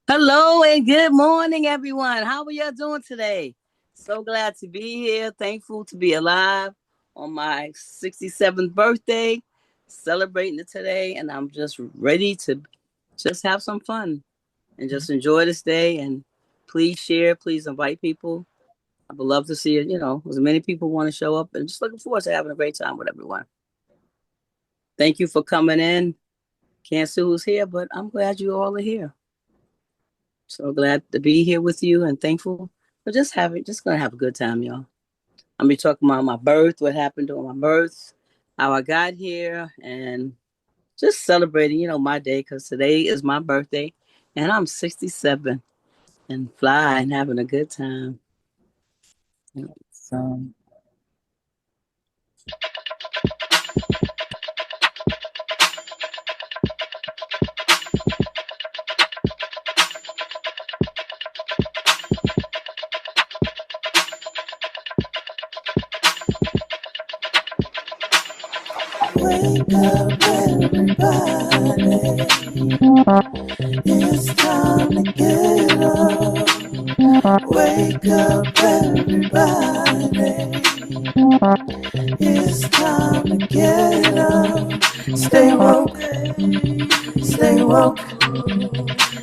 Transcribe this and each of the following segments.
Hello and good morning, everyone. How are y'all doing today? So glad to be here. Thankful to be alive on my 67th birthday, celebrating it today. And I'm just ready to just have some fun and just enjoy this day. And please share, please invite people. I would love to see it, as many people want to show up and just looking forward to having a great time with everyone. Thank you for coming in. Can't see who's here, but I'm glad you all are here. So glad to be here with you and thankful for just gonna have a good time, y'all. I'm be talking about my birth, what happened during my birth, how I got here, and just celebrating, my day because today is my birthday, and I'm 67 and flying, having a good time. So Wake up, everybody. It's time to get up. Wake up, everybody. It's time to get up. Stay woke, stay woke,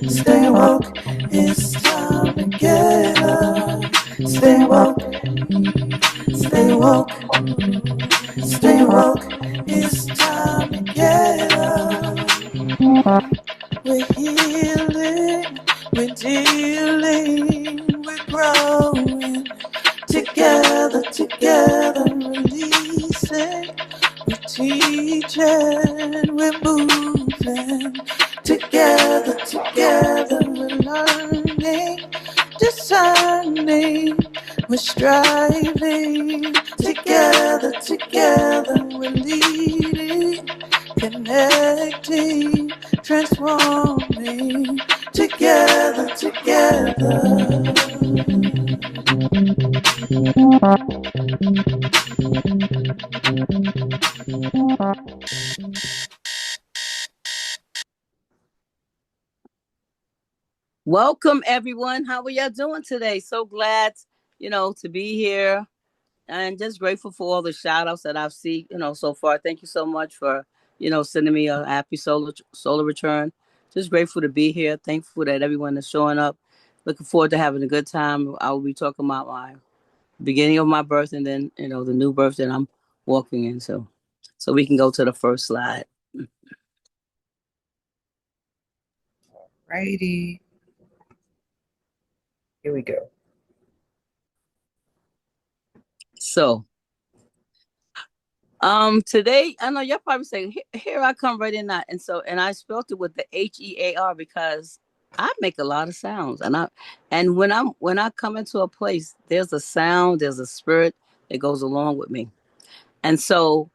stay woke. It's time to get up. Stay woke, stay woke, stay woke. It's time to get up. We're healing, we're dealing, we're growing. Together, together, releasing. We're teaching, we're moving. Together, together, we're learning, discerning, we're striving. Together, together, we're leading, connecting, transforming. Together, together. welcome everyone. How are y'all doing today? So glad, to be here and just grateful for all the shout outs that I've seen, so far. Thank you so much for, sending me a happy solar return. Just grateful to be here. Thankful that everyone is showing up. Looking forward to having a good time. I will be talking about my beginning of my birth and then, the new birth that I'm walking in. So we can go to the first slide. Righty. Here we go. So today I know y'all probably saying here I come right in that, and I spelled it with the HEAR because I make a lot of sounds, and when I come into a place, there's a sound, there's a spirit that goes along with me, and so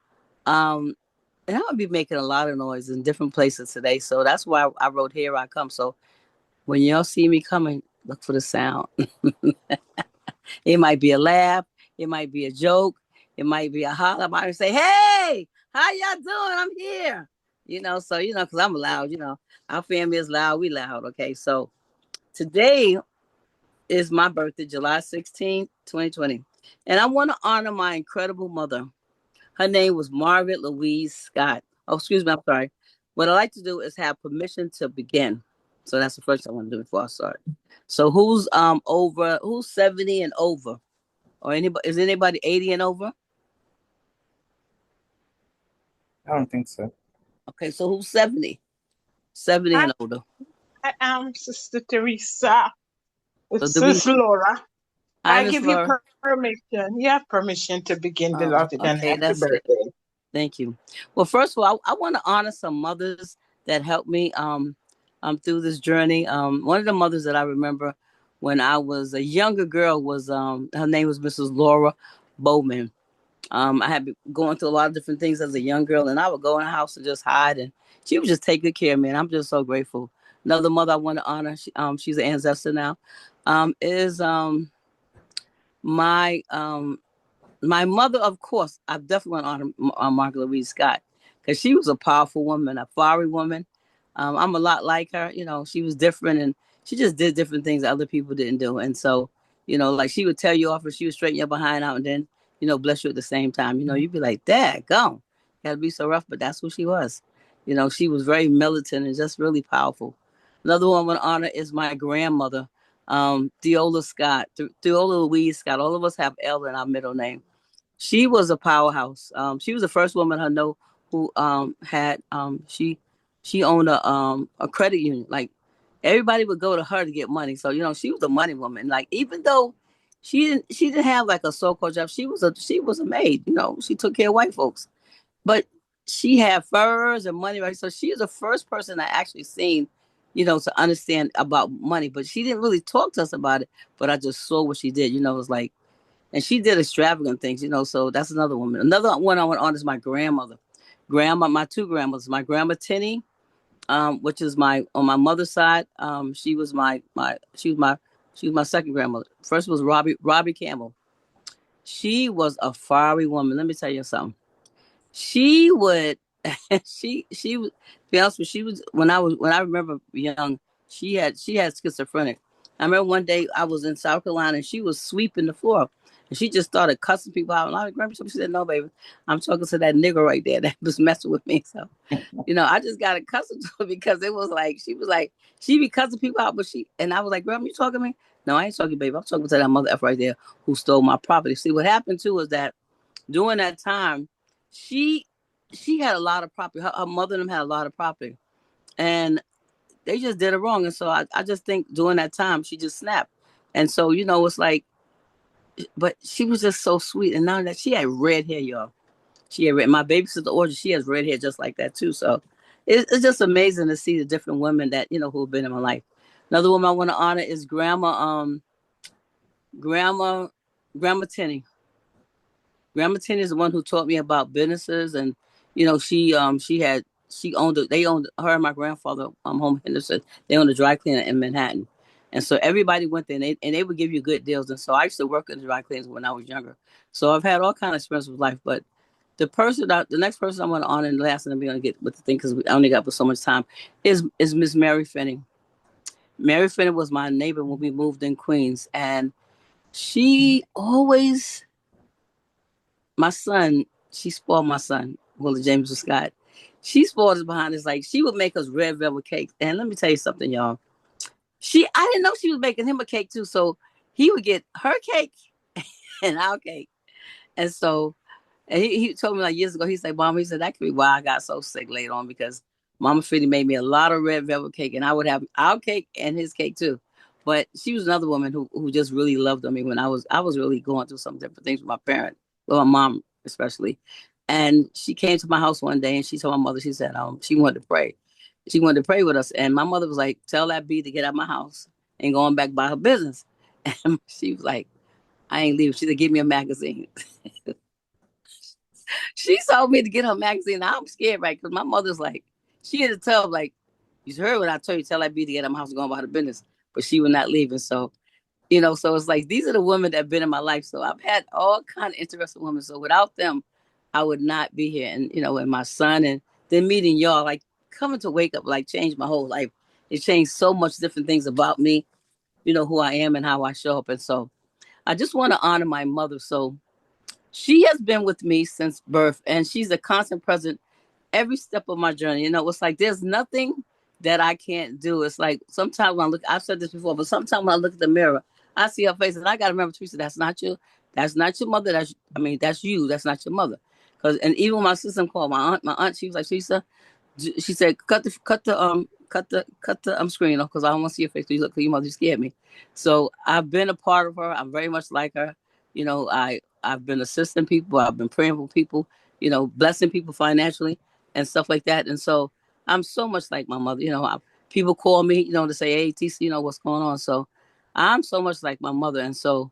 um, and I'm gonna be making a lot of noise in different places today, so that's why I wrote "Here I Come." So when y'all see me coming, look for the sound. It might be a laugh. It might be a joke. It might be a holler. I might say, "Hey, how y'all doing? I'm here." Because I'm loud. Our family is loud. We loud. Okay, so today is my birthday, July 16th, 2020, and I want to honor my incredible mother. Her name was Margaret Louise Scott. Oh, excuse me. I'm sorry. What I like to do is have permission to begin. So that's the first thing I want to do before I start. So who's 70 and over? Or anybody 80 and over? I don't think so. Okay, so who's 70? 70 I, and older. I am Sister Teresa. So It's do we Sis Laura. Hi, I Miss give you Laura. permission. You have permission to begin, beloved, and Okay, happy that's good. birthday. Thank you. Well, first of all, I want to honor some mothers that helped me through this journey. One of the mothers that I remember when I was a younger girl was her name was Mrs. Laura Bowman. I had been going through a lot of different things as a young girl, and I would go in the house and just hide, and she would just take good care of me, and I'm just so grateful. Another mother I want to honor, she's an ancestor now, is my my mother. Of course, I definitely want to honor Margaret Louise Scott because she was a powerful woman, a fiery woman. I'm a lot like her. She was different, and she just did different things that other people didn't do. And so, like she would tell you off, and she would straighten your behind out, and then, bless you at the same time. You'd be like, Dad, go. Gotta be so rough, but that's who she was. She was very militant and just really powerful. Another one I want to honor is my grandmother, Theola Scott, Theola Louise Scott. All of us have L in our middle name. She was a powerhouse. She was the first woman I know who had she owned a credit union. Like everybody would go to her to get money. So she was a money woman. Like even though she didn't have like a so-called job, she was a maid. She took care of white folks, but she had furs and money, right? So she was the first person I actually seen, to understand about money. But she didn't really talk to us about it. But I just saw what she did. It was like, and she did extravagant things. So that's another woman. Another one I want on is my grandmother. My two grandmothers. My grandma Tinny, which is on my mother's side. She was my second grandmother. First was Robbie Campbell. She was a fiery woman. Let me tell you something. She would she was, to be honest with you, she was when I remember young, she had schizophrenic. I remember one day I was in South Carolina and she was sweeping the floor and she just started cussing people out. And I remember she said, "No, baby, I'm talking to that nigga right there that was messing with me." So, I just got accustomed to it because it was like she be cussing people out, but I was like, "Grandma, you talking to me?" "No, I ain't talking, baby. I'm talking to that mother F right there who stole my property." See, what happened too is that during that time, she she had a lot of property. Her mother and them had a lot of property, and they just did it wrong. And so I just think during that time she just snapped. And so it's like, but she was just so sweet. And now that she had red hair, y'all, she had red. My baby sister Audrey, she has red hair just like that too. So it's just amazing to see the different women that who've been in my life. Another woman I want to honor is grandma grandma Tenny. Grandma Tin is the one who taught me about businesses, and they owned her and my grandfather home Henderson. They owned a dry cleaner in Manhattan, and so everybody went there, and they would give you good deals. And so I used to work in the dry cleaners when I was younger, so I've had all kind of experience with life. But the next person I want to honor, and the last thing I'm going to get with the thing because I only got for so much time, is Miss Mary Finney. Mary Finney was my neighbor when we moved in Queens, and she always my son, she spoiled my son, Willie James Scott. She spoiled us behind us. Like she would make us red velvet cakes. And let me tell you something, y'all. I didn't know she was making him a cake too. So he would get her cake and our cake. And so and he told me like years ago, he said, "Mom," he said, "that could be why I got so sick later on because Mama Fitty made me a lot of red velvet cake and I would have our cake and his cake too." But she was another woman who just really loved on me when I was really going through some different things with my parent, with my mom especially. And she came to my house one day and she told my mother, she said, she wanted to pray. She wanted to pray with us. And my mother was like, "Tell that B to get out of my house and go on back by her business." And she was like, "I ain't leaving." She said, "Give me a magazine." She told me to get her magazine. I'm scared, right? Because my mother's like, she had to tell, like, "You heard what I told you, tell that B to get out of my house and go about her business." But she would not leave. And so, so it's like, these are the women that have been in my life. So I've had all kind of interesting women. So without them, I would not be here. And my son and then meeting y'all, like coming to Wake Up, like changed my whole life. It changed so much different things about me, who I am and how I show up. And so I just want to honor my mother. So she has been with me since birth, and she's a constant present every step of my journey. It's like there's nothing that I can't do. It's like sometimes when I've said this before, but sometimes when I look at the mirror, I see her face, and I got to remember, Teresa, that's not you. That's not your mother. That's you. That's not your mother. And even when my sister called my aunt, she was like, "Teresa," she said, cut the screen off because I don't want to see your face. You look, your mother scared me. So I've been a part of her. I'm very much like her. I've been assisting people. I've been praying for people. Blessing people financially and stuff like that. And so I'm so much like my mother. People call me, to say, "Hey, Teesa, what's going on?" So I'm so much like my mother. And so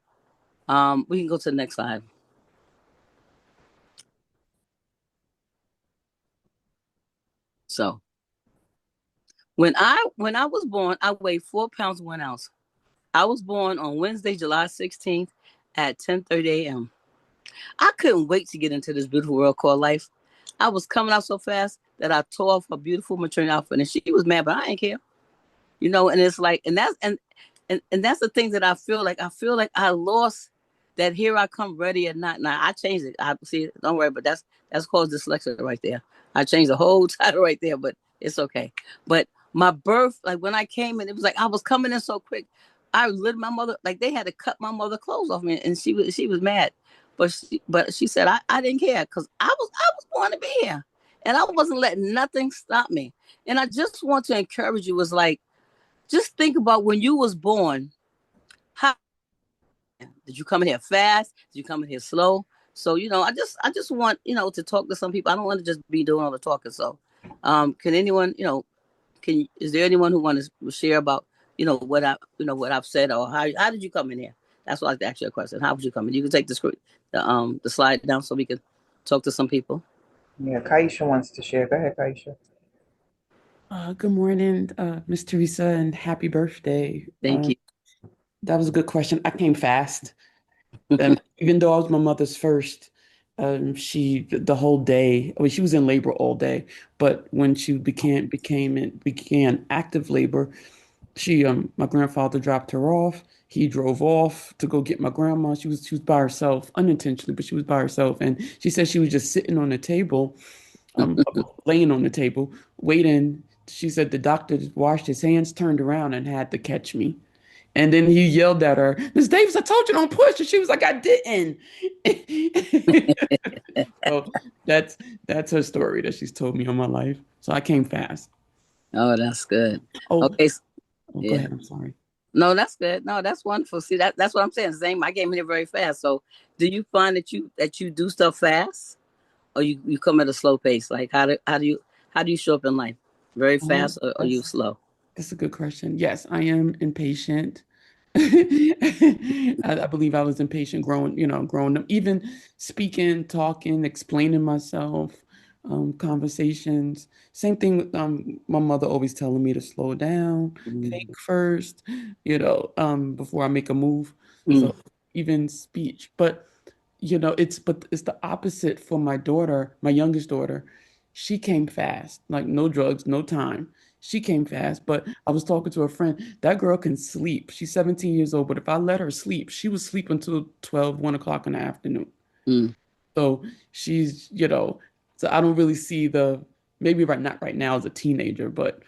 we can go to the next slide. So when I was born, I weighed 4 pounds 1 ounce. I was born on Wednesday, July 16th at 10:30 a.m. I couldn't wait to get into this beautiful world called life. I was coming out so fast that I tore off her beautiful maternity outfit, and she was mad, but I didn't care. And it's like, and that's the thing that I feel like. I feel like I lost that here I come ready or not. Now I changed it. I see. Don't worry, but that's called dyslexia right there. I changed the whole title right there, but it's okay. But my birth, like when I came in, it was like I was coming in so quick. I lit my mother, like they had to cut my mother clothes off me, and she was mad, but she said I didn't care because I was born to be here, and I wasn't letting nothing stop me. And I just want to encourage you, was like, just think about when you was born. How did you come in here fast? Did you come in here slow? So I just want to talk to some people. I don't want to just be doing all the talking. So, can anyone is there anyone who wants to share about what I've said, or how did you come in here? That's what I'd like to ask you a question. How would you come in? You can take the slide down so we can talk to some people. Yeah, Kaisha wants to share. Go ahead, Kaisha. Good morning, Miss Teresa, and happy birthday. Thank you. That was a good question. I came fast. Even though I was my mother's first, she the whole day. I mean, she was in labor all day, but when she began active labor, my grandfather dropped her off. He drove off to go get my grandma. She was by herself, unintentionally, but she was by herself, and she said she was just sitting on the table, laying on the table, waiting. She said the doctor washed his hands, turned around, and had to catch me. And then he yelled at her, Miss Davis, I told you don't push. And she was like, I didn't. So that's her story that she's told me all my life. So I came fast. Oh, that's good. Oh, Okay. go Yeah. ahead. I'm sorry. No, that's good. No, that's wonderful. See, that's what I'm saying. Same. I came in here very fast. So, do you find that you do stuff fast, or you come at a slow pace? Like how do you show up in life? Very fast, or are you slow? That's a good question. Yes, I am impatient. I believe I was impatient growing up, even speaking, talking, explaining myself, conversations. Same thing with my mother always telling me to slow down, think first, before I make a move. Mm. So even speech, but it's the opposite for my daughter, my youngest daughter. She came fast, like no drugs, no time. She came fast, but I was talking to a friend. That girl can sleep. She's 17 years old, but if I let her sleep, she would sleep until 12, 1 o'clock in the afternoon. Mm. So so I don't really see maybe not right now as a teenager, but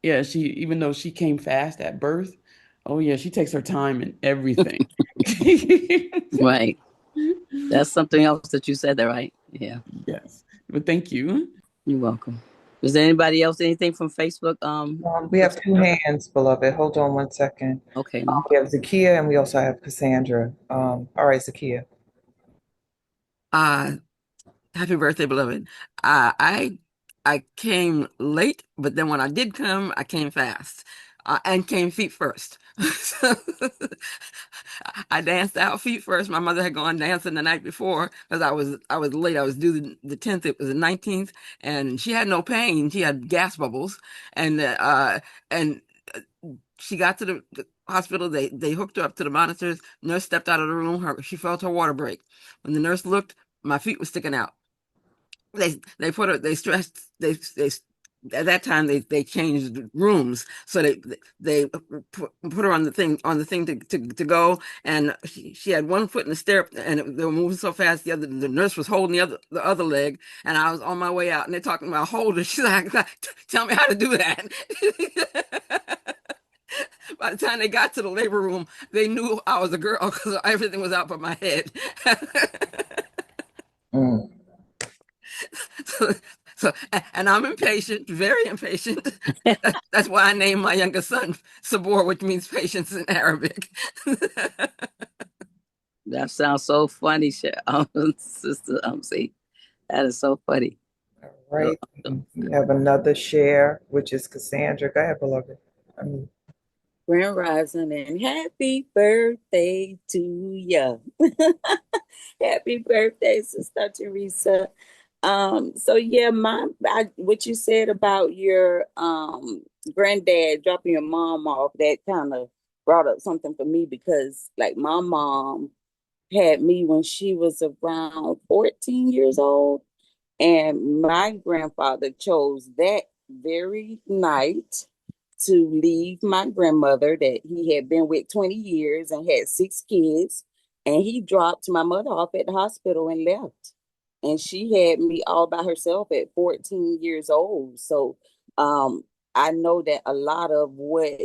yeah, even though she came fast at birth, oh yeah, she takes her time and everything. Right. That's something else that you said there, right? Yeah. Yes, but thank you. You're welcome. Is there anybody else? Anything from Facebook? We have two hands, beloved. Hold on 1 second. Okay. No. We have Zakia and we also have Cassandra. All right, Zakia. Uh, Happy birthday, beloved. I came late, but then when I did come, I came fast, and came feet first. So, I danced out feet first. My mother had gone dancing the night before because I was late. I was due the 10th. It was the 19th, and she had no pain. She had gas bubbles, and she got to the hospital. They hooked her up to the monitors. Nurse stepped out of the room. She felt her water break. When the nurse looked, my feet were sticking out. They put her, they stressed, they at that time they changed rooms, so they put her on the thing to go, and she had one foot in the stirrup, and they were moving so fast. The nurse was holding the other leg, and I was on my way out, and they're talking about hold her. She's like, tell me how to do that. By the time they got to the labor room, they knew I was a girl because everything was out but my head. Mm. So, and I'm impatient, very impatient. That's why I named my youngest son Sabor, which means patience in Arabic. That sounds so funny, Sister. See, that is so funny. All right. We have another share, which is Cassandra. Go ahead, beloved. Grand Rising and happy birthday to you. Happy birthday, Sister Teresa. So yeah, what you said about your granddad dropping your mom off, that kind of brought up something for me because like my mom had me when she was around 14 years old, and my grandfather chose that very night to leave my grandmother that he had been with 20 years and had 6 kids. And he dropped my mother off at the hospital and left. And she had me all by herself at 14 years old. So um, I know that a lot of what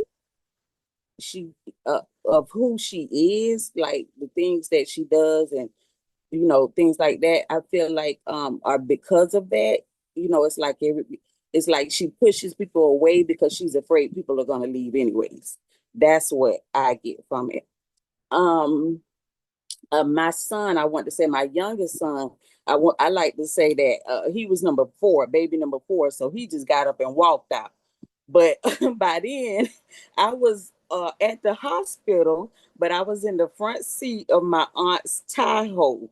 she, of who she is, like the things that she does and things like that, I feel like are because of that. It's like she pushes people away because she's afraid people are going to leave anyways. That's what I get from it. um my son, I want to say my youngest son, I like to say that he was number 4, baby number 4, so he just got up and walked out. But by then I was at the hospital, but I was in the front seat of my aunt's Tahoe.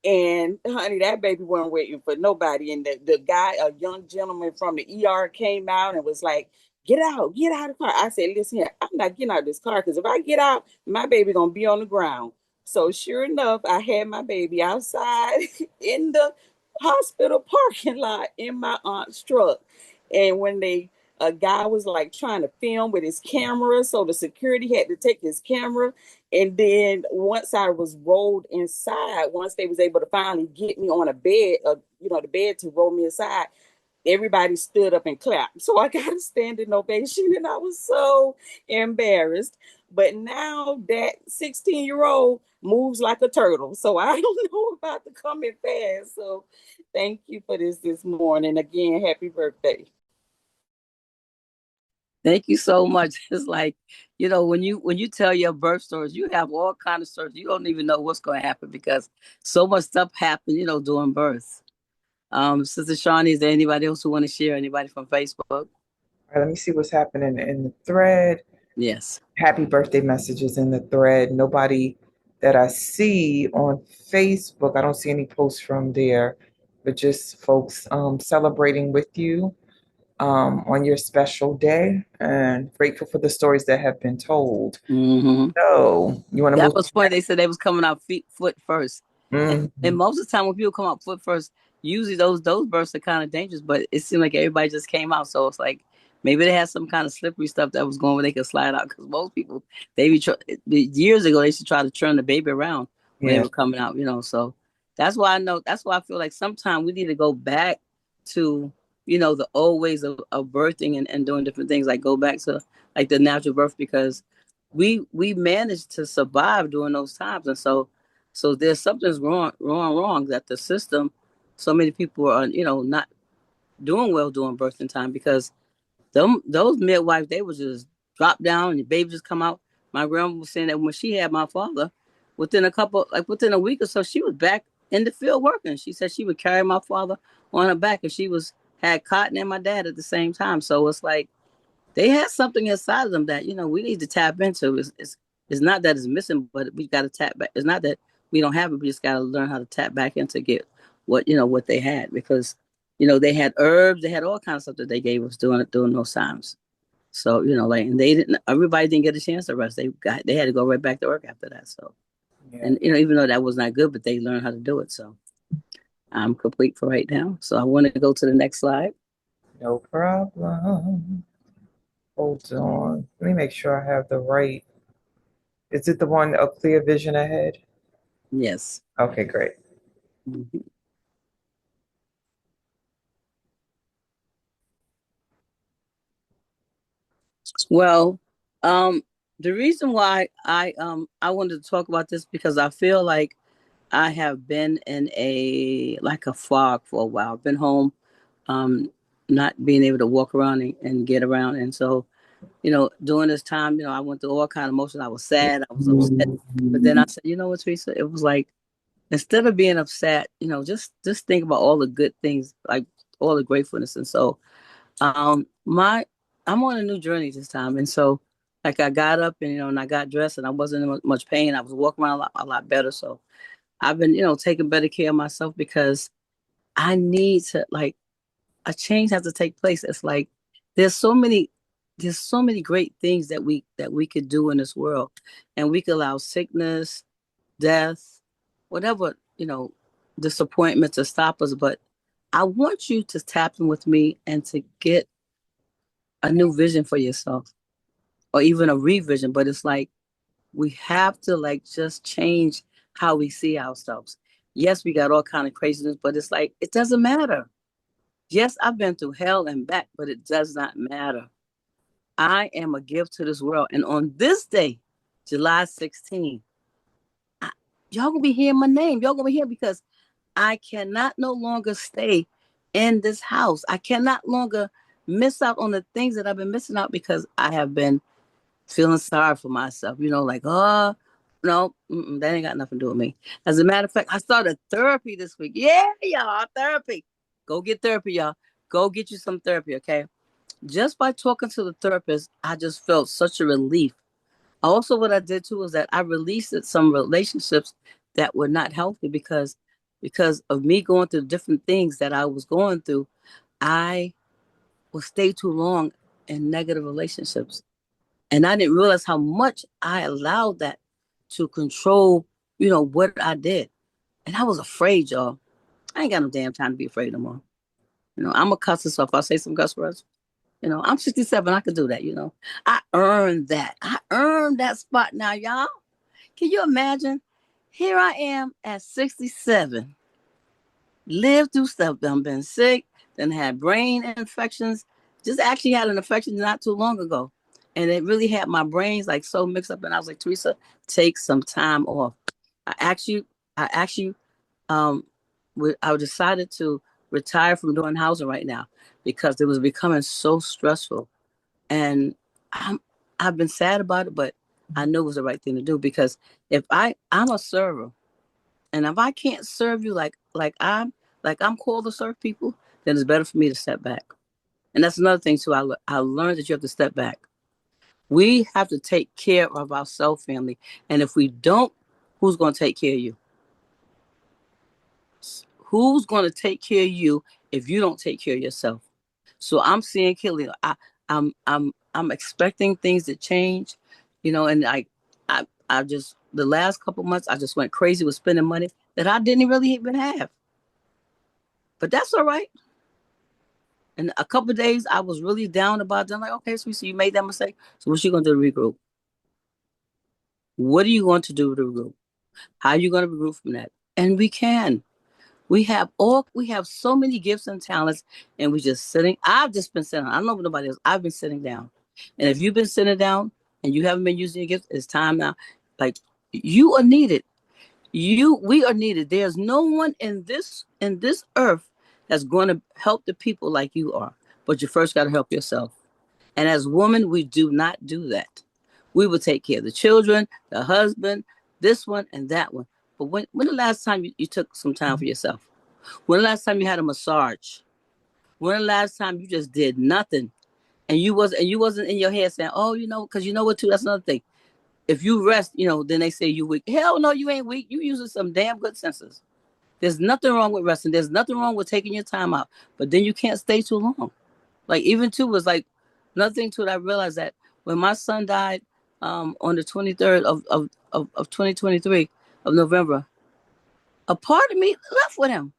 And honey, that baby wasn't waiting for nobody. And the guy, a young gentleman from the ER, came out and was like, get out of the car. I said, listen here, I'm not getting out of this car because if I get out, my baby gonna be on the ground. So sure enough, I had my baby outside in the hospital parking lot in my aunt's truck. And when a guy was like trying to film with his camera, so the security had to take his camera. And then once I was rolled inside, once they was able to finally get me on a bed, the bed to roll me aside, everybody stood up and clapped. So I got a standing ovation, and I was so embarrassed. But now that 16-year-old moves like a turtle, so I don't know about the coming fast. So thank you for this morning. Again, happy birthday. Thank you so much. It's like, when you tell your birth stories, you have all kind of stories. You don't even know what's going to happen because so much stuff happened, during birth. Sister Shawnee, is there anybody else who want to share? Anybody from Facebook? All right, let me see what's happening in the thread. Yes. Happy birthday messages in the thread. Nobody that I see on Facebook. I don't see any posts from there, but just folks celebrating with you on your special day and grateful for the stories that have been told. Mm-hmm. So you want to That move? was funny. They said they was coming out foot first. And Mhm. most of the time when people come out foot first, usually those births are kind of dangerous, but it seemed like everybody just came out. So it's like maybe they had some kind of slippery stuff that was going where they could slide out. Because most people, years ago, they used to try to turn the baby around when they Yeah, were coming out. So that's why I feel like sometimes we need to go back to, the old ways of birthing and doing different things, like go back to like the natural birth because we managed to survive during those times. And so there's something's wrong that the system, so many people are, not doing well during birthing time because those midwives, they would just drop down and the baby just come out. My grandma was saying that when she had my father, within a week or so, she was back in the field working. She said she would carry my father on her back, and she had Cotton and my dad at the same time. So it's like they had something inside of them that we need to tap into. It's not that it's missing, but we got to tap back. It's not that we don't have it. We just got to learn how to tap back in to get what they had because they had herbs, they had all kinds of stuff that they gave us during those times. So like, and everybody didn't get a chance to rest. They had to go right back to work after that. So, yeah, and even though that was not good, but they learned how to do it. So I'm complete for right now. So I want to go to the next slide. no problem. Hold on. Let me make sure I have the right. Is it the one, A Clear Vision Ahead? Yes. Okay, great. Mhm. Well, the reason why I wanted to talk about this because I feel like I have been in a fog for a while. I've been home, um, not being able to walk around and get around, and so during this time, I went through all kind of emotions. I was sad, I was upset, but then I said, you know what, Teresa, it was like instead of being upset, just think about all the good things, like all the gratefulness, and so my I'm on a new journey this time, and so like I got up and and I got dressed and I wasn't in much pain. I was walking around a lot better. So I've been taking better care of myself because I need to like a change has to take place. It's like there's so many there's so many great things that we could do in this world, and we could allow sickness, death, whatever disappointment to stop us. But I want you to tap in with me and to get a new vision for yourself, or even a revision. But it's like we have to like just change how we see ourselves. Yes, we got all kind of craziness, but it's like it doesn't matter. Yes, I've been through hell and back, but it does not matter. I am a gift to this world. And on this day, July 16th, y'all gonna be hearing my name. Y'all gonna be here because I cannot no longer stay in this house. I cannot longer miss out on the things that I've been missing out because I have been feeling sorry for myself. Like, oh, no, that ain't got nothing to do with me. As a matter of fact, I started therapy this week. Yeah, y'all, therapy. Go get therapy, y'all. Go get you some therapy, okay? Just by talking to the therapist, I just felt such a relief. Also, what I did too was that I released some relationships that were not healthy because of me going through different things that I was going through. I would stay too long in negative relationships, and I didn't realize how much I allowed that to control, what I did. And I was afraid, y'all. I ain't got no damn time to be afraid no more. I'm a cusser, so if I say some cuss words, I'm 67. I could do that. I earned that. I earned that spot now, y'all. Can you imagine? Here I am at 67, lived through stuff. I've been sick, then had brain infections. Just actually had an infection not too long ago. And it really had my brains like so mixed up. And I was like, Teresa, take some time off. I actually, um, I decided to retire from doing housing right now because it was becoming so stressful. And I'm, I've been sad about it, but I knew it was the right thing to do because if I'm a server, and if I can't serve you like I'm called to serve people, then it's better for me to step back. And that's another thing too. I learned that you have to step back. We have to take care of ourselves, family. And if we don't, who's going to take care of you? Who's going to take care of you if you don't take care of yourself? So I'm seeing Kelly. I'm expecting things to change, and I just the last couple months I just went crazy with spending money that I didn't really even have. But that's all right. And a couple of days I was really down about it. I'm like, okay, so you made that mistake. So what you gonna do to regroup? What are you going to do to regroup? How are you gonna regroup from that? And we can. We have so many gifts and talents, and we just sitting. I've just been sitting. I don't know about nobody else. I've been sitting down. And if you've been sitting down and you haven't been using your gifts, it's time now. Like you are needed. We are needed. There's no one in this earth that's going to help the people like you are. But you first got to help yourself. And as women, we do not do that. We will take care of the children, the husband, this one and that one. But when the last time you took some time for yourself? When the last time you had a massage? When the last time you just did nothing and you wasn't in your head saying, oh, because you know what too? That's another thing. If you rest, then they say you weak. Hell no, you ain't weak. You using some damn good senses. There's nothing wrong with resting. There's nothing wrong with taking your time out. But then you can't stay too long. Like even too was like another thing too that I realized that when my son died on the 23rd of 2023 of November, a part of me left with him.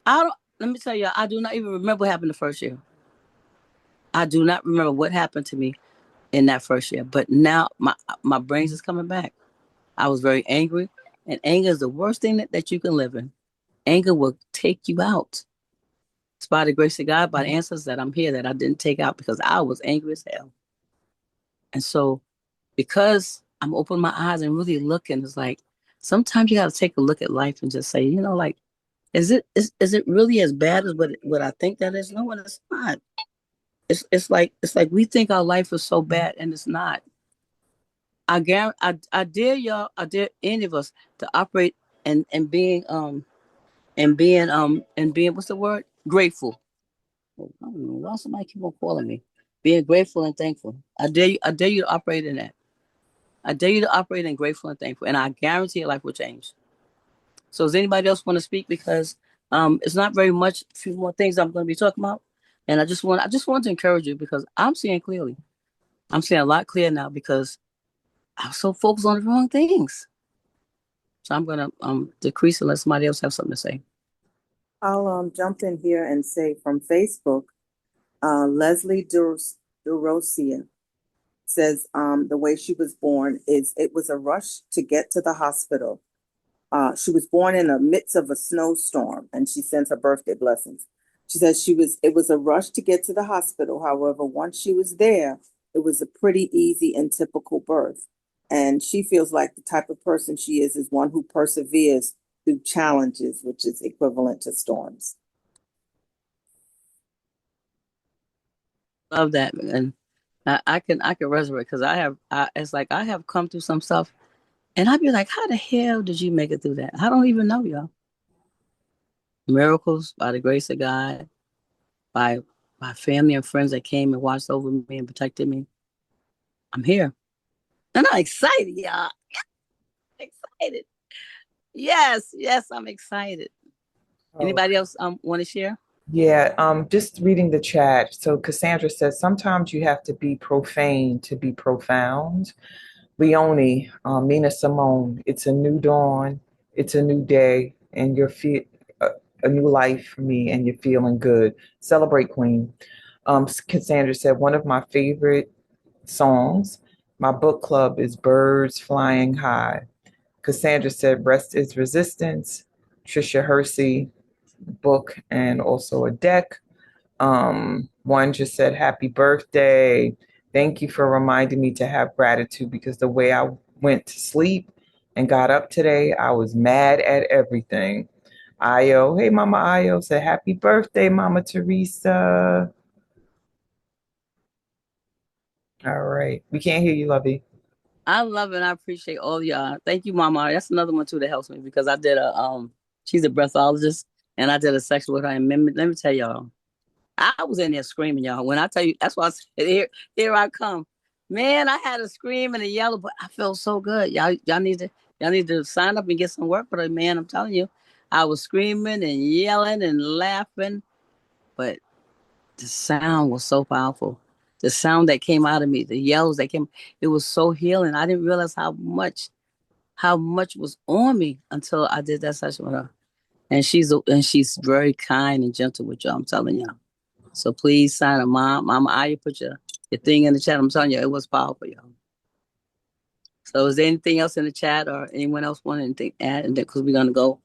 I don't. Let me tell you, I do not even remember what happened the first year. I do not remember what happened to me in that first year. But now my brains is coming back. I was very angry, and anger is the worst thing that you can live in. Anger will take you out. It's by the grace of God, by the answers that I'm here that I didn't take out because I was angry as hell. And so, because I'm opening my eyes and really looking, it's like sometimes you got to take a look at life and just say, like, is it really as bad as what I think that is? No, and it's not. It's like we think our life is so bad, and it's not. I dare y'all, I dare any of us to operate and being what's the word? Grateful. I don't know why somebody keep on calling me. Being grateful and thankful. I dare you to operate in that. I dare you to operate in grateful and thankful, and I guarantee your life will change. So does anybody else want to speak? Because it's not very much. A few more things I'm going to be talking about, and I just want to encourage you because I'm seeing clearly. I'm seeing a lot clearer now because I was so focused on the wrong things. So I'm gonna decrease and let somebody else have something to say. I'll jump in here and say from Facebook, Leslie DeRosia says the way she was born is it was a rush to get to the hospital. She was born in the midst of a snowstorm, and she sends her birthday blessings. She says it was a rush to get to the hospital. However, once she was there, it was a pretty easy and typical birth. And she feels like the type of person she is one who perseveres through challenges, which is equivalent to storms. Love that, and I can resonate because it's like I have come through some stuff, and I'd be like, how the hell did you make it through that? I don't even know, y'all. Miracles by the grace of God, by my family and friends that came and watched over me and protected me. I'm here, and I'm excited, y'all. Excited. Yes, yes, I'm excited. Anybody else want to share? Yeah, just reading the chat. So Cassandra says sometimes you have to be profane to be profound. Leonie, Mina Simone, it's a new dawn, it's a new day, and a new life for me, and you're feeling good. Celebrate, Queen. Cassandra said one of my favorite songs. My book club is Birds Flying High. Cassandra said rest is resistance. Trisha Hersey, book and also a deck. One just said, happy birthday. Thank you for reminding me to have gratitude because the way I went to sleep and got up today, I was mad at everything. Io, hey, Mama Io said, happy birthday, Mama Teresa. All right. We can't hear you, Lovey. I love and I appreciate all y'all. Thank you, Mama. That's another one too that helps me because I did she's a breathologist and I did a section with her. And let me tell y'all, I was in there screaming, y'all. When I tell you, that's why I said, here I come. Man, I had a scream and a yell, but I felt so good. Y'all need to sign up and get some work with her, man. I'm telling you, I was screaming and yelling and laughing, but the sound was so powerful. The sound that came out of me, the yells that came, it was so healing. I didn't realize how much was on me until I did that session with her. And she's very kind and gentle with y'all. I'm telling y'all. So please sign up, Mama. I put your thing in the chat. I'm telling you, it was powerful, y'all. So is there anything else in the chat or anyone else want anything to add? And then because we're gonna go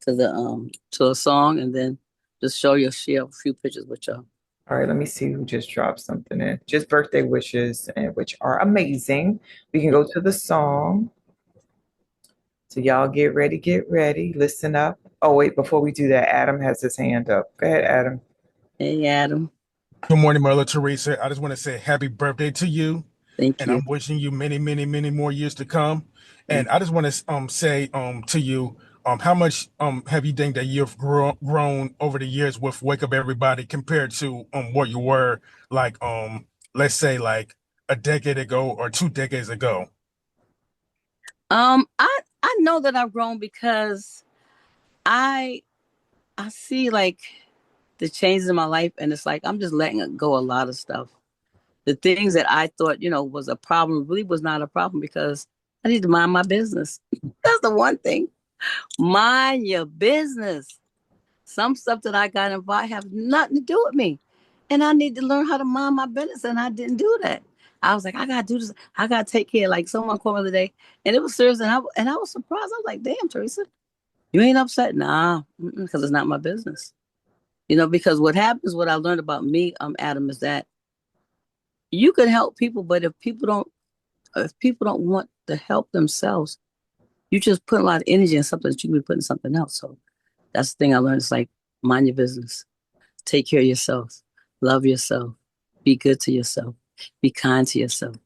to the to a song and then just share a few pictures with y'all. All right, let me see who just dropped something in. Just birthday wishes, and which are amazing. We can go to the song. So y'all get ready, listen up. Oh, wait, before we do that, Adam has his hand up. Go ahead, Adam. Hey, Adam. Good morning, Mother Teresa. I just want to say happy birthday to you, Thank and you. I'm wishing you many, many, many more years to come. Thank And I just want to say to you how much have you think that you've grown over the years with Wake Up Everybody compared to what you were like let's say like a decade ago or 2 decades ago? I know that I've grown because I I see like the changes in my life, and it's like I'm just letting go a lot of stuff. The things that I thought, was a problem really was not a problem because I need to mind my business. That's the one thing. Mind your business. Some stuff that I got involved have nothing to do with me. And I need to learn how to mind my business. And I didn't do that. I was like, I gotta do this. I gotta take care. Like someone called me the other day, and it was serious, and I was surprised. I was like, damn, Teresa, you ain't upset? Nah, because it's not my business. Because what happens, what I learned about me, Adam, is that you can help people, but if people don't want to help themselves, you just put a lot of energy in something that you can be putting something else. So that's the thing I learned. It's like mind your business, take care of yourself, love yourself, be good to yourself, be kind to yourself.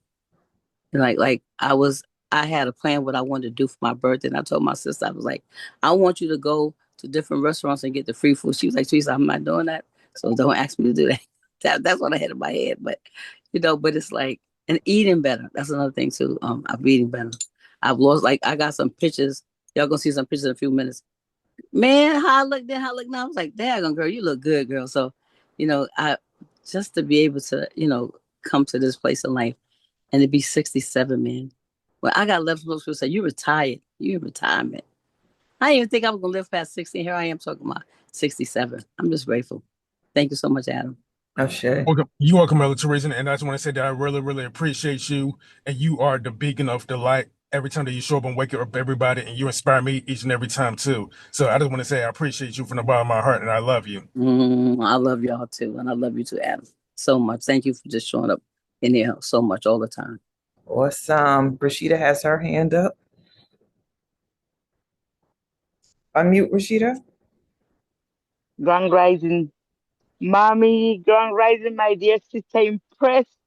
And I had a plan what I wanted to do for my birthday, and I told my sister, I was like, I want you to go to different restaurants and get the free food. She was like, Teresa, I'm not doing that, so don't ask me to do that. That's what I had in my head, but it's like, and eating better. That's another thing too. I'm eating better. I've lost, like, I got some pictures. Y'all gonna see some pictures in a few minutes. Man, how I look then, how I look now. I was like, daggone girl, you look good, girl. So, I just to be able to, come to this place in life and to be 67, man. Well, I got left folks who say, you retired. You in retirement. I didn't even think I was gonna live past 60. Here I am talking about 67. I'm just grateful. Thank you so much, Adam. Ashe. You are Camilla Teresa, and I just want to say that I really, really appreciate you, and you are the beacon of the light every time that you show up and wake up everybody, and you inspire me each and every time too. So I just want to say I appreciate you from the bottom of my heart, and I love you. I love y'all too, and I love you too, Adam, so much. Thank you for just showing up in here so much all the time. Awesome. Rashida has her hand up. Unmute, Rashida. Grand Rising. Mommy, Grand Rising, my dear sister, impressed.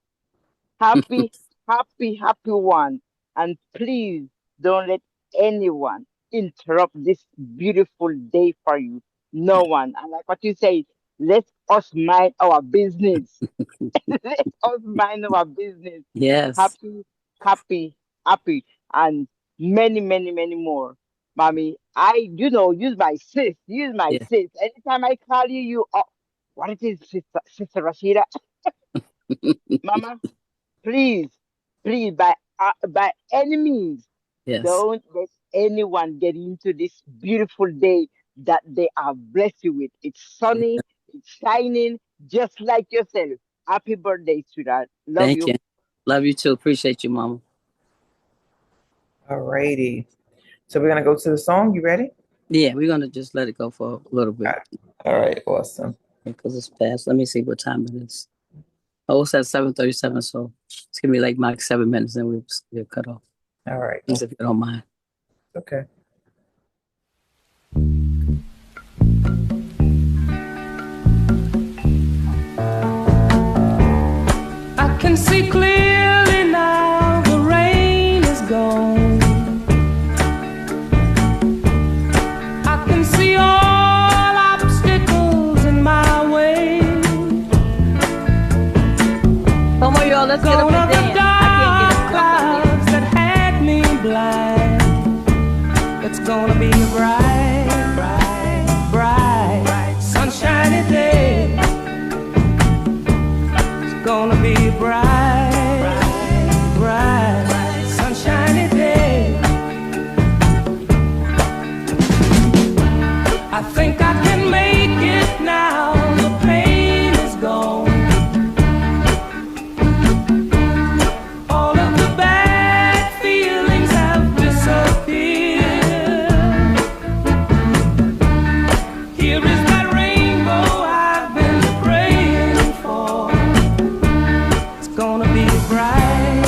Happy, happy one. And please don't let anyone interrupt this beautiful day for you. No one. And like what you say, let us mind our business. Let us mind our business. Yes, Happy, happy, and many more. Mommy, use my sis. Use my yeah. sis. Anytime I call you, what it is, Sister Rashida? Mama, please, please, by any means, Yes. don't let anyone get into this beautiful day that they are blessed you with. It's sunny, it's shining, just like yourself. Happy birthday, sweetheart. Love Thank you. you. Love you too. Appreciate you, Mama. Alrighty. So we're gonna go to the song. You ready? Yeah, we're gonna just let it go for a little bit All right. Awesome. because it's past. Let me see what time it is. Oh, it's at 7:37, so it's gonna be like my 7 minutes, and we'll cut off. All right. Please, if you don't mind. Okay. I can see clearly now the rain is gone. I can see all obstacles in my way. Come on, y'all, let's get up and dance. Dark clouds that had me blind. It's gonna be a bright, sunshiny day. It's gonna be a bright, sunshiny day. I think I can make it now. The pain is gone. All of the bad feelings have disappeared. Here is that rainbow I've been praying for. It's gonna be a bright,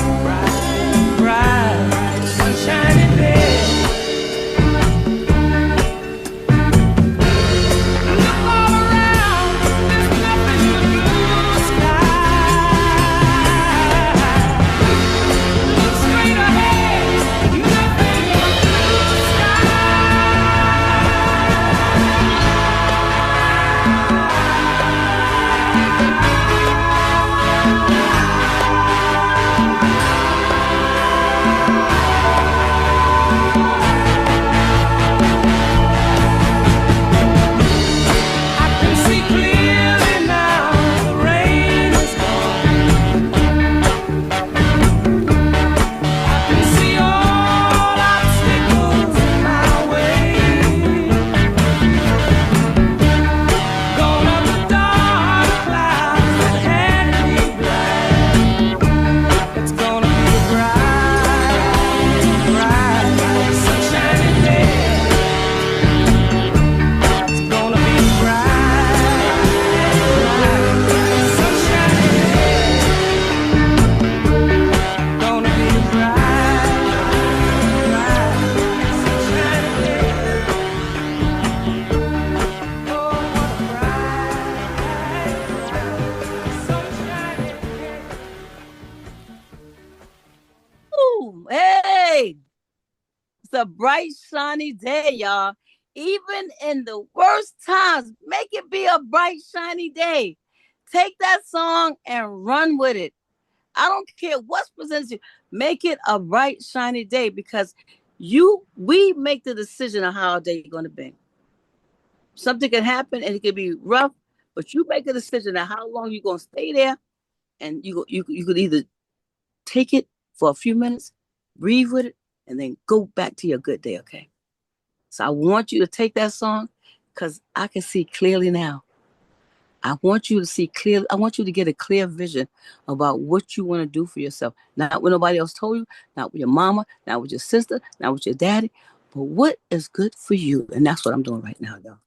sunshiny day. Look all around, there's nothing but blue sky. Look straight ahead, nothing but blue I can see clearly now. The rain is gone. I can see all obstacles in my way. Gone are the dark clouds that had me blind. It's gonna be a bright, sunshiny day. It's gonna be a bright, sunshiny day. Gonna be a bright, sunshiny day. Oh, what a bright, sunshiny day. Ooh, hey, it's a bright, shiny day, y'all. Even in the worst times, make it be a bright, shiny day. Take that song and run with it. I don't care what's presented to you. Make it a bright, shiny day because we make the decision of how our day is going to be. Something can happen and it can be rough, but you make a decision of how long you're going to stay there, and you could either take it for a few minutes, breathe with it, and then go back to your good day. Okay. So I want you to take that song because I can see clearly now. I want you to see clearly. I want you to get a clear vision about what you want to do for yourself. Not what nobody else told you, not with your mama, not with your sister, not with your daddy, but what is good for you. And that's what I'm doing right now, y'all.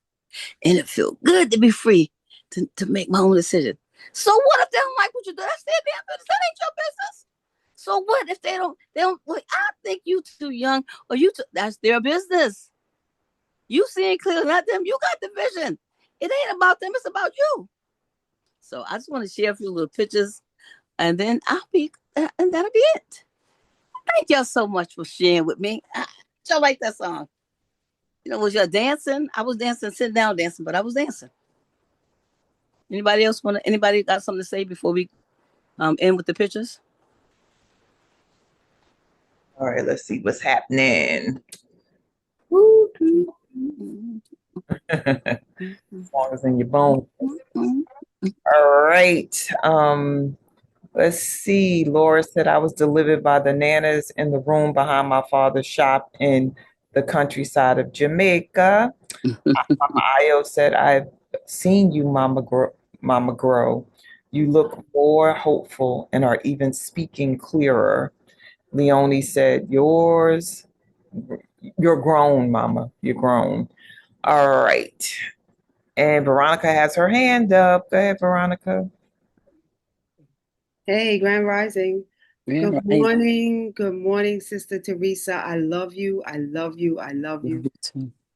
And it feels good to be free to make my own decision. So what if they don't like what you do? That's their damn business. That ain't your business. So what if they don't well, I think you too young or that's their business. You seeing clearly, not them. You got the vision. It ain't about them, it's about you. So I just want to share a few little pictures and then and that'll be it. Thank y'all so much for sharing with me. Y'all like that song? Was y'all dancing? I was dancing, sitting down dancing, but I was dancing. Anybody got something to say before we end with the pictures? All right, let's see what's happening. As long as in your bones. All right. Let's see. Laura said I was delivered by the nanas in the room behind my father's shop in the countryside of Jamaica. Mama Ayo said I've seen you, Mama grow. You look more hopeful and are even speaking clearer. Leonie said, you're grown, Mama. You're grown. All right. And Veronica has her hand up. Go ahead, Veronica. Hey, Grand Rising. Yeah, Good right. morning. Good morning, Sister Teresa. I love you. I love you. I love you.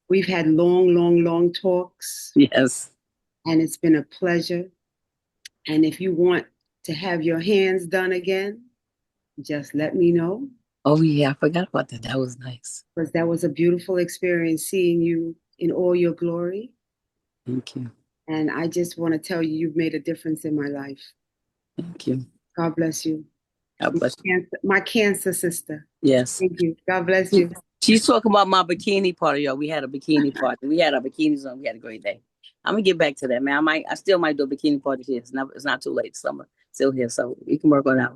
We've had long, long, long talks. Yes. And it's been a pleasure. And if you want to have your hands done again, just let me know. Oh, yeah. I forgot about that. That was nice. Because that was a beautiful experience seeing you in all your glory. Thank you. And I just want to tell you, you've made a difference in my life. Thank you. God bless you. God bless you. My cancer sister. Yes. Thank you. God bless you. She's talking about my bikini party, y'all. We had a bikini party. We had our bikinis on. We had a great day. I'm gonna get back to that, man. I still might do a bikini party here. It's not too late. Summer still here, so we can work on that.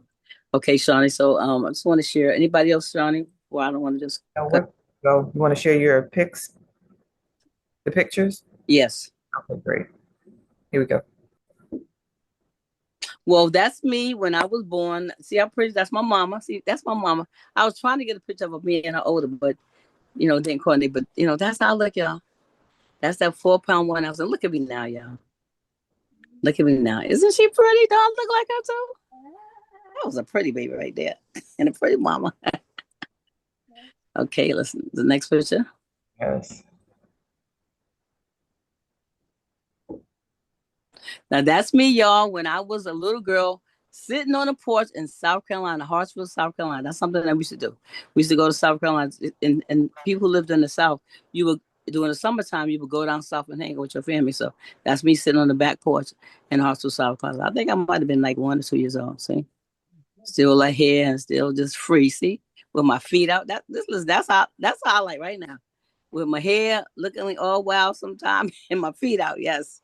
Okay, Shawnee. So I just want to share. Anybody else, Shawnee? Well, I don't want to just. You want to share your pics? The pictures? Yes. Okay, great. Here we go. Well, that's me when I was born. See how pretty? That's my mama. See, that's my mama. I was trying to get a picture of me and her older, but didn't coordinate. But that's how I look, y'all. That's that 4-pound one. I was like, look at me now, y'all. Look at me now. Isn't she pretty? Don't I look like her too? That was a pretty baby right there. And a pretty mama. Okay, listen. The next picture. Yes. Now that's me, y'all, when I was a little girl sitting on a porch in South Carolina, Hartsville, South Carolina. That's something that we used to do. We used to go to South Carolina, and people who lived in the South, you would, during the summertime, you would go down south and hang with your family. So that's me sitting on the back porch in Hartsville, South Carolina. I think I might have been like 1 or 2 years old. See, still like hair and still just free. See, with my feet out. That's how I like right now, with my hair looking like all wild sometimes and my feet out. Yes.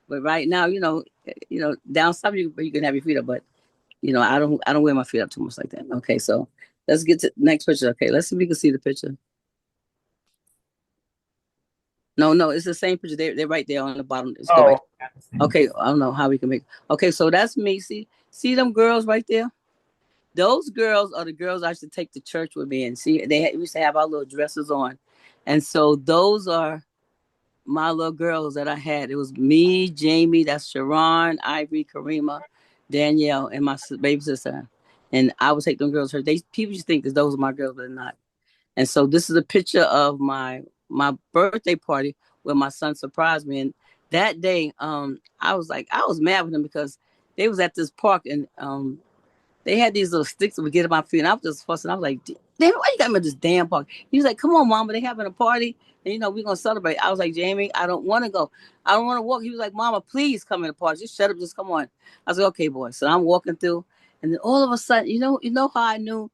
But right now, down south you can have your feet up, but I don't wear my feet up too much like that. Okay, so let's get to the next picture. Okay, let's see if we can see the picture. No, it's the same picture. They're right there on the bottom. Let's go back. Okay, I don't know how we can make. Okay, so that's me. See them girls right there. Those girls are the girls I used to take to church with me, and see we used to have our little dresses on, and so those are my little girls that I had. It was me, Jamie, that's Sharon, Ivory, Karima, Danielle, and my baby sister. And I would take them girls to church. People just think that those are my girls, but they're not. And so this is a picture of my birthday party where my son surprised me. And that day, I was mad with him because they was at this park and they had these little sticks that would get in my feet. And I was just fussing. I was like, damn, why you got me at this damn park? He was like, come on, Mama, they having a party. And, we're going to celebrate. I was like, Jamie, I don't want to go. I don't want to walk. He was like, Mama, please come in the park. Just shut up. Just come on. I was like, okay, boy. So I'm walking through. And then all of a sudden, you know how I knew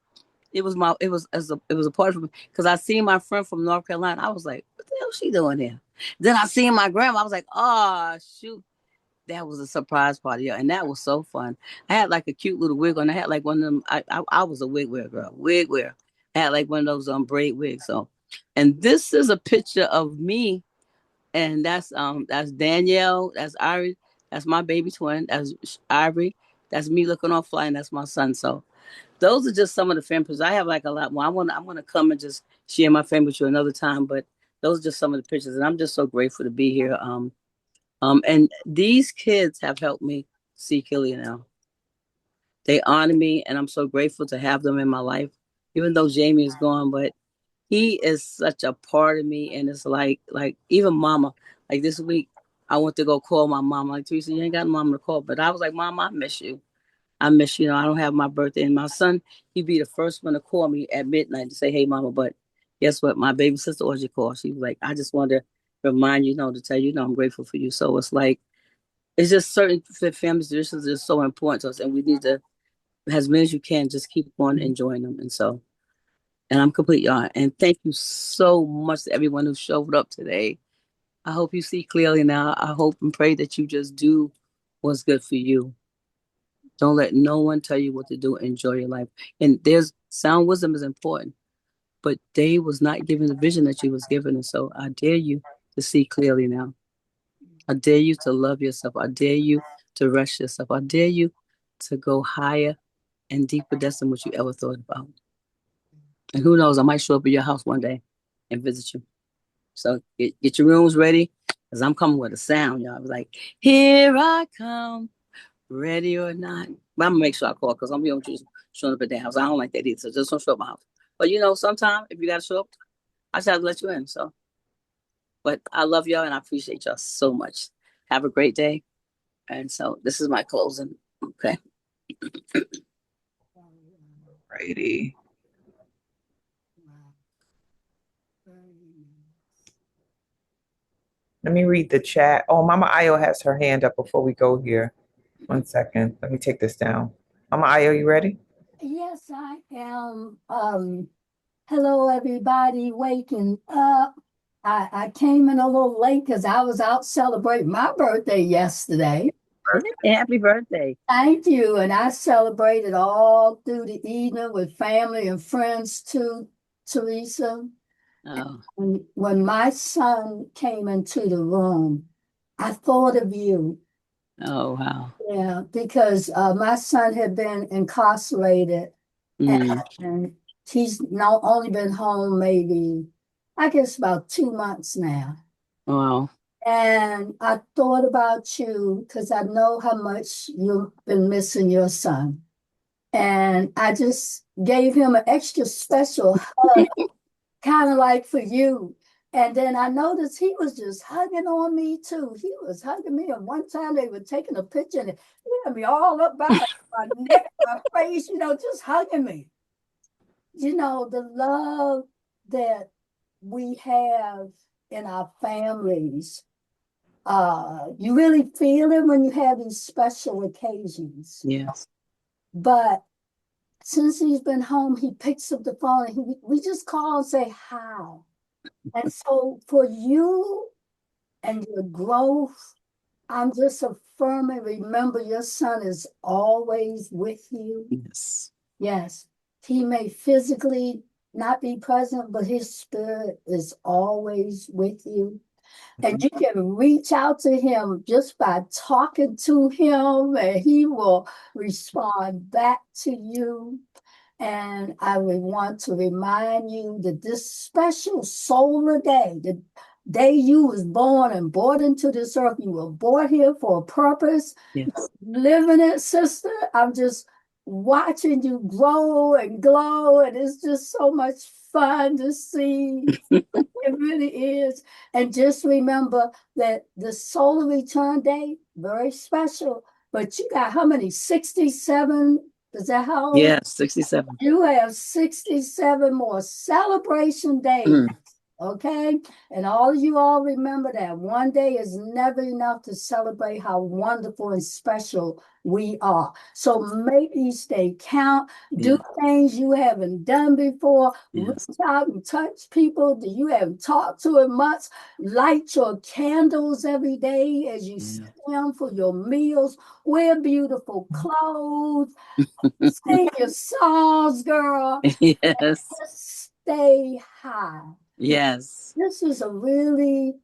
it was a party for me? Because I seen my friend from North Carolina. I was like, what the hell is she doing here? Then I seen my grandma. I was like, oh, shoot. That was a surprise party, and that was so fun. I had like a cute little wig on. I had like one of them. I was a wig wearer girl. Wig wearer. I had like one of those braid wigs. So, and this is a picture of me, and that's Danielle, that's Ari, That's my baby twin. That's Ivory. That's me looking off flying. That's my son. So those are just some of the family. I have like a lot more. I'm gonna come and just share my family with you another time. But those are just some of the pictures, and I'm just so grateful to be here. And these kids have helped me see Killian now. They honor me, and I'm so grateful to have them in my life. Even though Jamie is gone, but he is such a part of me, and it's like even Mama. Like this week, I went to go call my mom. Like Teresa, you ain't got mom to call, but I was like, Mom, I miss you. I miss you. I don't have my birthday, and my son, he'd be the first one to call me at midnight to say, "Hey, Mama." But guess what? My baby sister Audrey called. She was like, "I just wanted to remind you, to tell you, I'm grateful for you." So it's like it's just certain family traditions are so important to us, and we need to, as many as you can, just keep on enjoying them. And I'm complete, y'all. And thank you so much to everyone who showed up today. I hope you see clearly now. I hope and pray that you just do what's good for you. Don't let no one tell you what to do. Enjoy your life. And there's sound wisdom is important, but they was not given the vision that you was given. And so I dare you to see clearly now. I dare you to love yourself. I dare you to rest yourself. I dare you to go higher and deeper depths than what you ever thought about. And who knows, I might show up at your house one day and visit you. So get your rooms ready, because I'm coming with a sound, y'all. I was like, here I come, ready or not. But I'm gonna make sure I call, because I'm going to showing up at their house. I don't like that either. So just don't show up at my house. But sometime if you gotta show up, I just have to let you in. So, but I love y'all and I appreciate y'all so much. Have a great day. And so this is my closing. Okay. Righty. Let me read the chat. Oh, Mama Ayo has her hand up before we go here. 1 second. Let me take this down. Mama Ayo, you ready? Yes, I am. Hello, everybody, waking up. I came in a little late because I was out celebrating my birthday yesterday. Happy birthday. Thank you. And I celebrated all through the evening with family and friends too, Teresa. Oh. And when my son came into the room, I thought of you. Oh, wow. Yeah, because my son had been incarcerated. And he's now only been home maybe, I guess, about 2 months now. Wow. And I thought about you because I know how much you've been missing your son. And I just gave him an extra special hug, kind of like for you. And then I noticed he was just hugging on me too. He was hugging me. And one time they were taking a picture and he had me all up by my neck, my face, just hugging me. The love that we have in our families, you really feel it when you have these special occasions. Yes. But since he's been home, he picks up the phone and we just call and say hi. And so for you and your growth, I'm just affirming, remember your son is always with you. Yes. Yes. He may physically not be present, but his spirit is always with you. And you can reach out to him just by talking to him, and he will respond back to you. And I would want to remind you that this special solar day, the day you was born and brought into this earth, you were born here for a purpose. Yes. Living it, sister. I'm just watching you grow and glow, and it's just so much fun to see. It really is. And just remember that the solar return day, very special. But you got how many? 67? Is that how old? Yes, 67. You have 67 more celebration days. Okay. And all of you all remember that one day is never enough to celebrate how wonderful and special we are. So make these days count. Do things you haven't done before. Reach out and touch people that you haven't talked to in months. Light your candles every day as you sit down for your meals. Wear beautiful clothes. Sing your songs, girl. Yes. Stay high. Yes. This is a really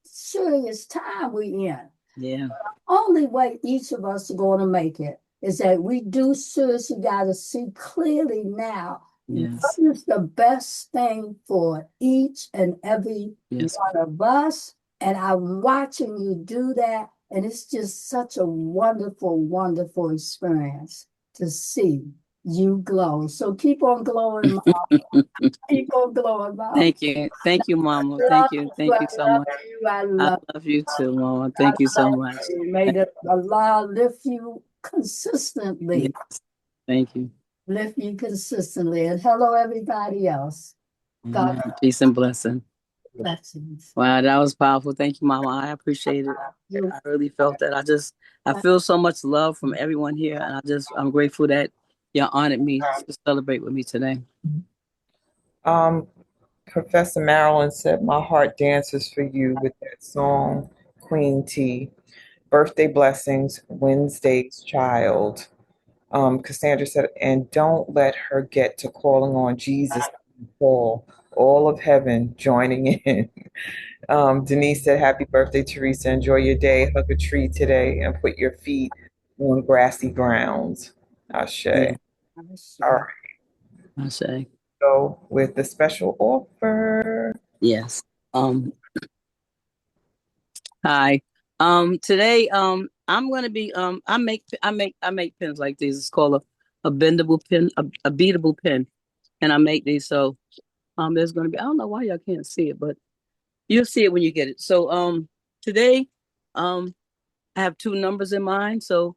serious time we in. Yeah. Only way each of us are going to make it is that we do seriously got to see clearly now Yes. what is the best thing for each and every Yes. one of us. And I'm watching you do that. And it's just such a wonderful, wonderful experience to see you glow. So keep on glowing, Mom. Keep on glowing, Mom. Thank you. Thank you, Mama. Love Thank you. you. Thank I you so love much. you. I I love love you too, Mama. I Thank you so love much. you. May the Allah lift you Yes. consistently. Thank you. Lift you consistently. And hello, everybody else. God Amen. Peace and blessing. blessings. Wow, that was powerful. Thank you, Mama. I appreciate it. You. I really felt that. I feel so much love from everyone here, and I'm grateful that you honored me to celebrate with me today. Um, Professor Marilyn said, "My heart dances for you with that song, Queen T. Birthday blessings, Wednesday's child." Cassandra said, "And don't let her get to calling on Jesus to fall. All of heaven joining in." Denise said, "Happy birthday, Teresa. Enjoy your day. Hug a tree today and put your feet on grassy grounds." Ashe. Yeah, All right, I say go with the special offer. yes. Um, Hi. Today, I'm gonna be I make pins like these. It's called a bendable pin, a beatable pin, and I make these. So there's gonna be I don't know why y'all can't see it, but you'll see it when you get it. So today, um I have two numbers in mind. So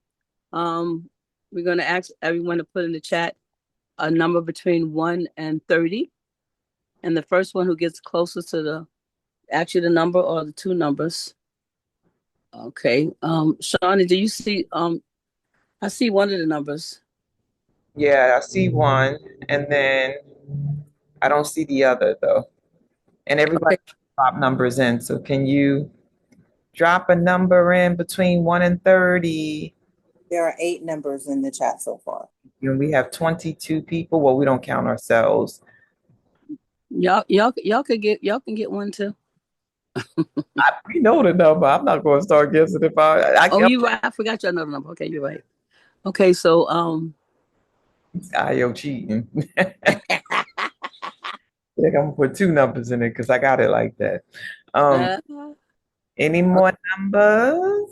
we're gonna ask everyone to put in the chat a number between 1 and 30, and the first one who gets closest to the number or the two numbers. Okay. Shawnee, do you see I see one of the numbers. Yeah, I see one, and then I don't see the other though. And everybody Okay. drop numbers in. So can you drop a number in between 1 and 30? There are 8 numbers in the chat so far. And we have 22 people. Well, we don't count ourselves. Y'all can get one too. We know the number. I'm not going to start guessing if I Oh, you right. I forgot your another number. Okay, you're right. Okay, so IO cheating. Like I'm gonna put two numbers in it because I got it like that. Um, uh, any more numbers?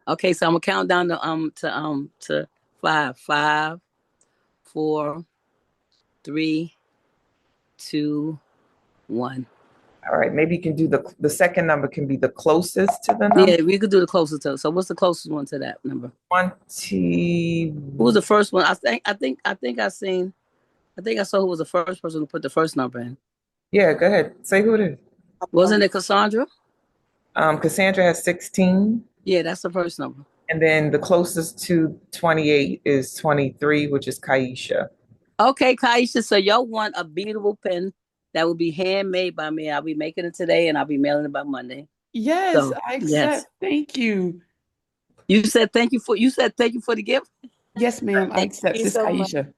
okay, so I'm gonna count down to five. 5, 4, 3, 2, 1. All right, maybe you can do the second number can be the closest to the number. Yeah, we could do the closest to. So what's the closest one to that number? 20. Who was the first one? I think I saw who was the first person to put the first number in. Yeah, go ahead. Say who it is. Wasn't it Cassandra? Cassandra has 16, Yeah, that's the first number. and then the closest to 28 is 23, which is Kaisha. Okay, Kaisha, so y'all want a beatable pen that will be handmade by me. I'll be making it today and I'll be mailing it by Monday. Yes, So I yes. accept. Thank you. You said thank you for the gift. Yes, ma'am. I Thank accept you this, so much. Aisha.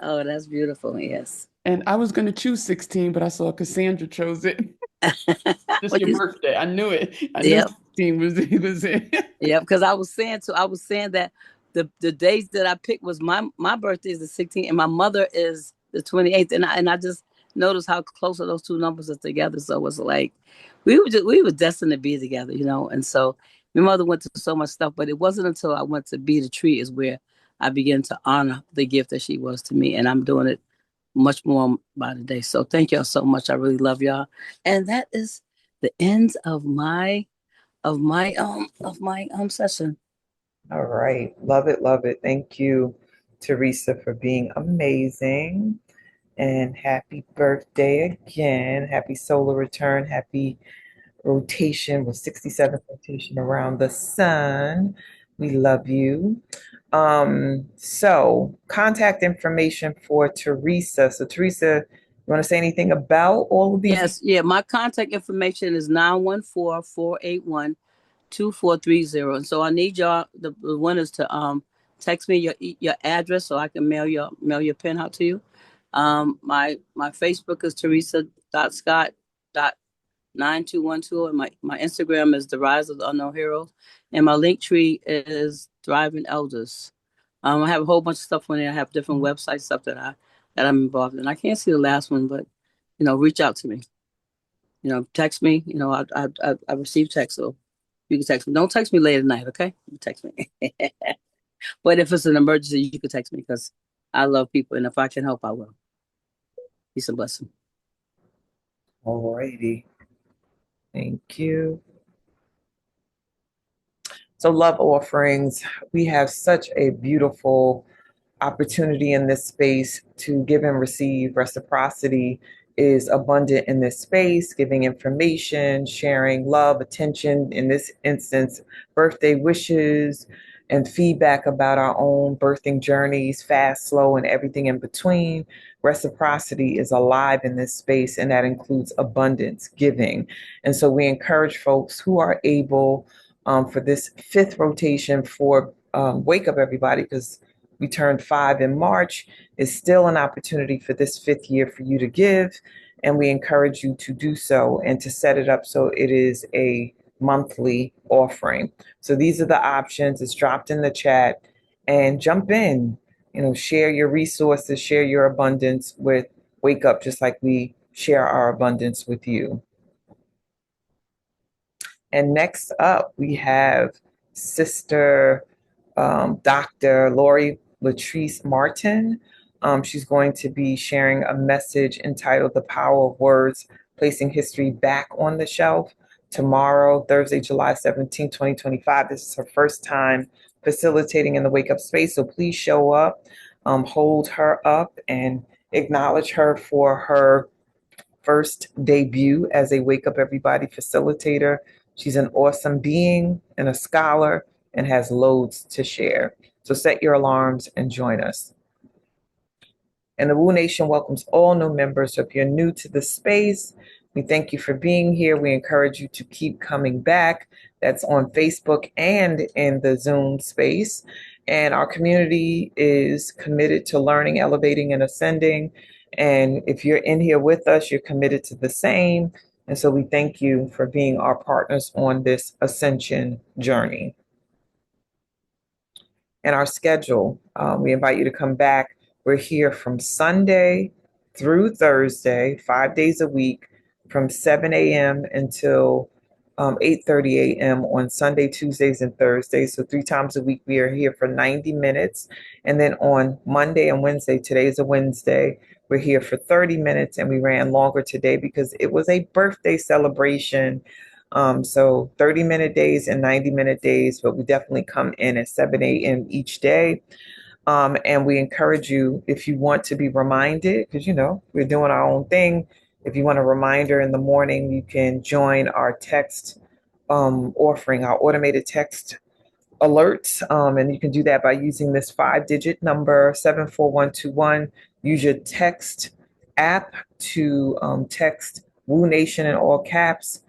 Oh, that's beautiful. Yes. And I was going to choose 16, but I saw Cassandra chose it. Just What your you birthday. I knew it. I knew Yep. 16 was it. Yeah, because I was saying that the days that I picked was my birthday is the 16th and my mother is the 28th, and I just noticed how close those two numbers are together. So it was like we were destined to be together, you know. And so my mother went to so much stuff, but it wasn't until I went to Be the Tree is where I began to honor the gift that she was to me, and I'm doing it much more by the day. So thank y'all so much. I really love y'all, and that is the end of my session. All right, love it, love it. Thank you, Teresa, for being amazing. And happy birthday again. Happy solar return. Happy rotation with 67th rotation around the sun. We love you. So contact information for Teresa. So Teresa, you want to say anything about all of these? Yes, yeah. My contact information is 914-481-2430. And so I need y'all the winners to text me your address so I can mail your pen out to you. My Facebook is Teresa.Scott. 9212. And my Instagram is The Rise of the Unknown Heroes. And my link tree is Thriving Elders. I have a whole bunch of stuff on there. I have different website stuff that I'm involved in. I can't see the last one, but reach out to me. Text me. I receive text, so you can text me. Don't text me late at night, okay? You text me. But if it's an emergency, you can text me because I love people, and if I can help, I will. Peace and blessing. All righty. Thank you. So, love offerings. We have such a beautiful opportunity in this space to give and receive. Reciprocity is abundant in this space, giving information, sharing love, attention, in this instance, birthday wishes, and feedback about our own birthing journeys, fast, slow, and everything in between. Reciprocity is alive in this space, and that includes abundance, giving. And so we encourage folks who are able for this fifth rotation for Wake Up Everybody, because we turned 5 in March, is still an opportunity for this fifth year for you to give. And we encourage you to do so and to set it up so it is a monthly offering. So these are the options. It's dropped in the chat, and jump in, share your resources, share your abundance with Wake Up, just like we share our abundance with you. And next up, we have Sister Dr. Lori Latrice Martin. She's going to be sharing a message entitled The Power of Words, Placing History Back on the Shelf, tomorrow, Thursday, July 17, 2025. This is her first time facilitating in the Wake Up space, so please show up, hold her up, and acknowledge her for her first debut as a Wake Up Everybody facilitator. She's an awesome being and a scholar and has loads to share. So set your alarms and join us. And the Woo Nation welcomes all new members. So if you're new to the space, we thank you for being here. We encourage you to keep coming back. That's on Facebook and in the Zoom space. And our community is committed to learning, elevating, and ascending. And if you're in here with us, you're committed to the same. And so we thank you for being our partners on this ascension journey. And our schedule, we invite you to come back. We're here from Sunday through Thursday, 5 days a week, from 7 a.m. until 8:30 a.m. on Sunday, Tuesdays, and Thursdays. So 3 times a week, we are here for 90 minutes. And then on Monday and Wednesday, today is a Wednesday, we're here for 30 minutes, and we ran longer today because it was a birthday celebration. So 30-minute days and 90-minute days, but we definitely come in at 7 a.m. each day. And we encourage you, if you want to be reminded, because, we're doing our own thing. If you want a reminder in the morning, you can join our text offering, our automated text alerts. And you can do that by using this 5-digit number, 74121. Use your text app to text Woo Nation in all caps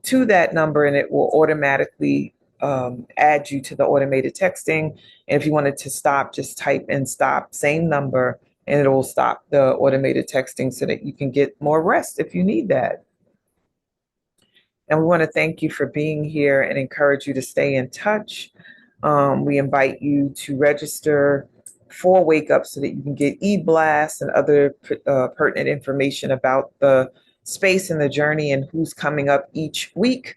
to that number, and it will automatically add you to the automated texting. And if you wanted to stop, just type in stop, same number, and it will stop the automated texting so that you can get more rest if you need that. And we want to thank you for being here and encourage you to stay in touch. We invite you to register for Wake Up so that you can get e-blasts and other pertinent information about the space and the journey and who's coming up each week.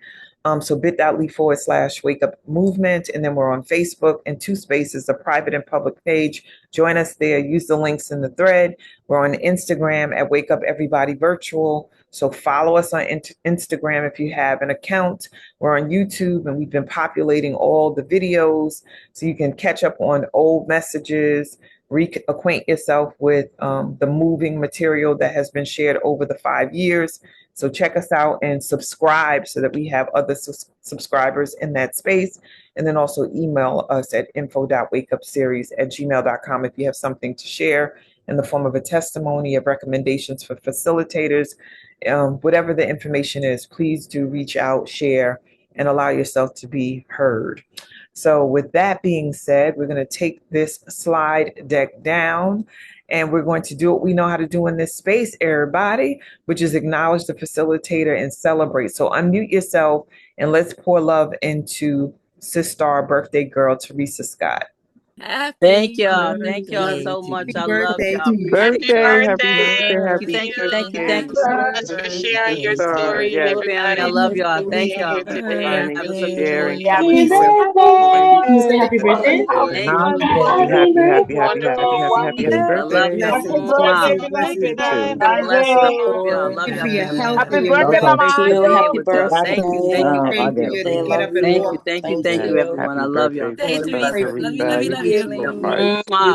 So bit.ly/Wake Up Movement. And then we're on Facebook and 2 spaces, a private and public page. Join us there. Use the links in the thread. We're on Instagram at Wake Up Everybody Virtual. So follow us on Instagram if you have an account. We're on YouTube, and we've been populating all the videos so you can catch up on old messages, reacquaint yourself with the moving material that has been shared over the 5 years. So check us out and subscribe so that we have other subscribers in that space. And then also email us at info.wakeupseries@gmail.com if you have something to share in the form of a testimony, of recommendations for facilitators. Whatever the information is, please do reach out, share, and allow yourself to be heard. So with that being said, we're going to take this slide deck down, And we're going to do what we know how to do in this space, everybody, which is acknowledge the facilitator and celebrate. So unmute yourself and let's pour love into Sister birthday girl, Teresa Scott. Thank Happy y'all. Thank y'all birthday so to much. Happy I you. love birthday y'all. to you. Appreciate y'all. Happy birthday, Thank you. happy Thank you so birthday. much. For sharing your Sister, story, yes, Family, I everybody. love y'all. For Thank being y'all. here today. Learning Have and a good sharing. Happy week. birthday! Happy birthday. Happy I love birthday. y'all. Happy Mwah. birthday, God bless beloved. you. You Be blessed. I love y'all. Thank Love you y'all, for your family. health Happy and your birthday, wealth. Love Mama you too. Be here Happy with y'all. Thank you. birthday. Thank you. Praying for August. you to They get love up and Thank walk. you. you. Thank you. Thank Thank you, you. everyone. I Happy love birthday, y'all. Thank you, sister Teresa. Pray Love for you, you. love you, Teresa. love You you. keep your heart Mwah.